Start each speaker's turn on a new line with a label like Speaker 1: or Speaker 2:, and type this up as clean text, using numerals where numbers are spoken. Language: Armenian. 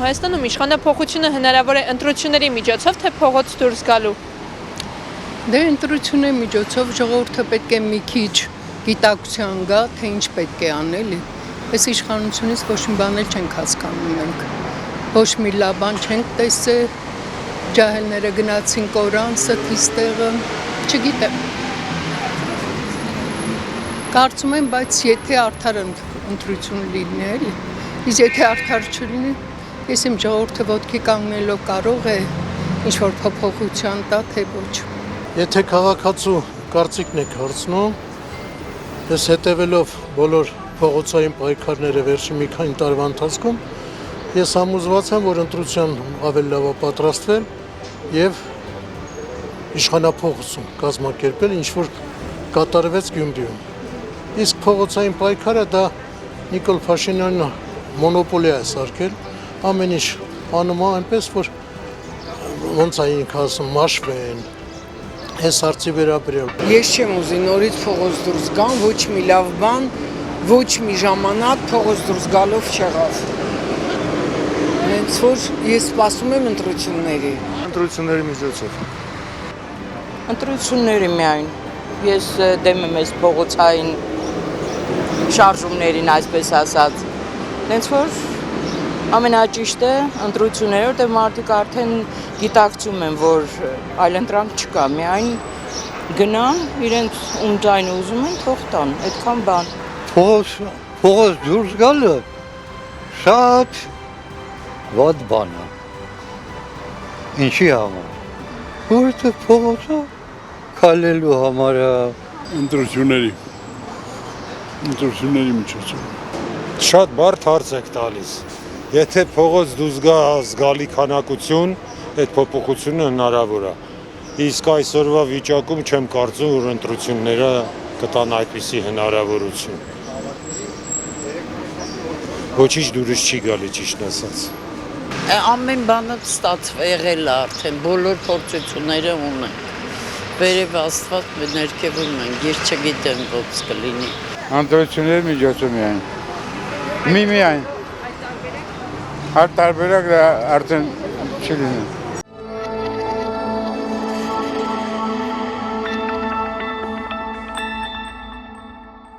Speaker 1: Հայաստանում իշխանափոխությունը հնարավոր է ընտրությունների միջոցով, թե փողոց դուրս գալու։
Speaker 2: Դե ընտրությունների միջոցով ժողովուրդը պետք է մի քիչ գիտակցության գա, թե ինչ պետք է անել։ Այս իշխանությունից ոչ մի բան էլ չենք հասկանում մենք։ Ոչ մի լավ բան չենք տեսել։ Ջահելները գնացին կորան, ստիստեղը, չգիտեմ։ Կարծում եմ, բայց եթե արդար ընտրություն լինի, էլի, իսկ եթե արդար չլինի, ես իմ ժողովուրդը ոտքի կանգնելով կարող է ինչ-որ փոփոխության տա, թե ոչ։
Speaker 3: Եթե քաղաքացու կարծիքն եք հարցնում, ես հետևելով բոլոր փողոցային պայքարները վերջին մի քանի տարվա ընթացքում, ես համոզված եմ, որ ընտրության ավելի լավ է պատրաստվել եւ իշխանափոխություն կազմակերպել, ինչ որ կատարվեց Գյումրիում։ Իսկ փողոցային պայքարը դա Նիկոլ Փաշինյանը մոնոպոլիա է սարքել, ամեն ինչ անում է այնպես, որ ոնց է ինքը ասում, մաշվեն, այս հարցի վերաբերյալ։
Speaker 4: Ես չեմ ուզի նորից փողոց դուրս գան, ոչ մի լավ բան, ոչ մի ժամանակ փողոց դուրս գալով չեղավ։ Հենց որ ես սպասում եմ ընտրությունների։
Speaker 3: Ընտրությունների միջոցով։
Speaker 5: Ընտրությունների միայն։ Ես դեմ եմ այս փողոցային շարժումներին, այսպես ասած։ Հենց որ ամենաճիշտը ընտրությունները, որտեղ մարդիկ արդեն գիտակցում են, որ այլընտրանք չկա, միայն գնան, իրենց ում ձայնը ուզում են, թող տան, այդքան բան։
Speaker 6: Փողոց դուրս գալը շատ վատ բան է։ Ինչի համար։ Որովհետև փողոցը քայլելու համար է։
Speaker 7: Ընտրությունների միջոցով։
Speaker 8: Շատ բարդ հարց եք տալիս։ Եթե փողոց դուրս գա զգալի քանակություն, այդ փոփոխությունը հնարավոր է։ Իսկ այսօրվա վիճակում չեմ կարծում, որ ընտրությունները կտան այդպիսի հնարավորություն։ Ոչինչ դուրս չի գալի, ճիշտ ասած։
Speaker 9: Ամեն բանը ստացվել եղել է արդեն, բոլոր փորձությունները ունենք։ Վերև Աստված ներքևում ենք, ես չգիտեմ ոնց կլինի։
Speaker 7: Ընտրությունների միջոցով միայն։ Միայն։ Հարկ տարբերակ արդեն չի լինում։